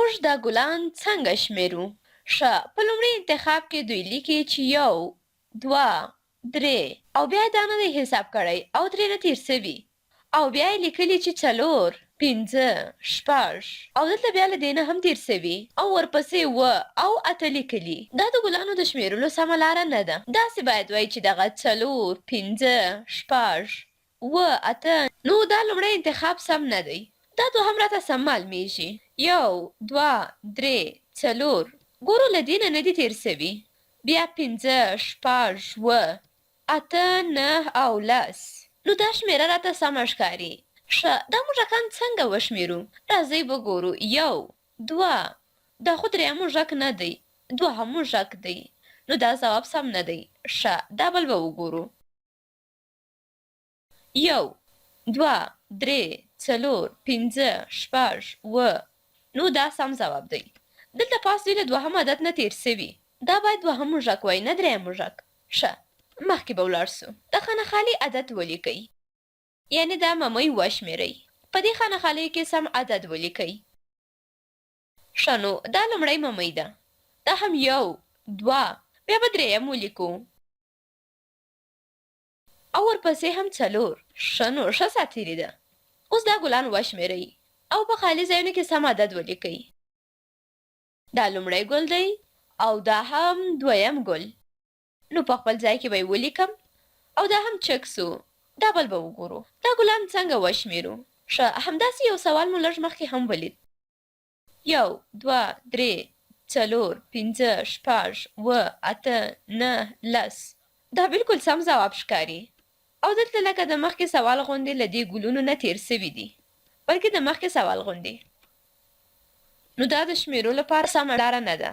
موږ دا ګلان څنګه شمیرو؟ ښه، په لومړي انتخاب کې دوی لیکي چې 1 2 3 او بیا دا نه دی حساب کړی او ترېنه تېر سوي او بیا یې لیکلي چې 4 5 6 او دلته بیا له دې نه هم تېر سوي او ورپسې 7 او 8 لیکلي. دا د ګلانو د شمیرلو سمه لاره نه ده. داسې باید وایي چې دغه 4 5 6 7 8 نو دا لومړی انتخاب سم نه دی. دا دوهم راته سم معلومیږي. 1 2 3 4 ګورو له دې نه نه دي تېر سوي. بیا 5 6 7 8 9 او 10 نو دا شمیره راته سمه ښکاري. ښه، دا موږکان څنګه وشمیرو؟ راځئ وګورو. 1 2 دا خو درېیم موږک نه دی، دوهم موږک دی، نو دا ځواب سم نه دی. ښه، دا بل به وګورو. 1 2 3 4 5 6 7 نو دا سم ځواب دی. دلته پاس دوی له دوهم عدد نه تېر سوي. دا باید دوهم موږک وای نه درېیم موږک. ښه، مخکې به ولاړ سو. د خانه خالي عدد ولیکئ، یعنې دا ممۍ وشمېرئ. په دې خانه خالیو کې سم عدد ولیکئ. ښه، نو دا لومړی ممۍ ده، دا هم 1 2 بیا به درېیم ولیکو او ورپسې هم 4. ښه، نو ښه ساتیري ده. اوس دا ګلان وشمېرئ او په خالي ځایونو کې سم عدد ولیکئ. دا لومړی ګل دی او دا هم دویم ګل، نو په خپل ځای کې به یې ولیکم او دا هم چک سو. دا بل به وګورو. دا ګلان څنګه وشمېرو؟ ښه، همداسې یو سوال مو لږ مخکې هم ولید. 1 2 3 4 5 6 7 8 9 10 دا بالکل سم ځواب ښکاري او دلته لکه د مخکې سوال غوندې له دې ګلونو نه تېر سوي دي، بلکې د مخکې سوال غوندې. نو دا د شمیرو لپاره سمه لاره نه ده.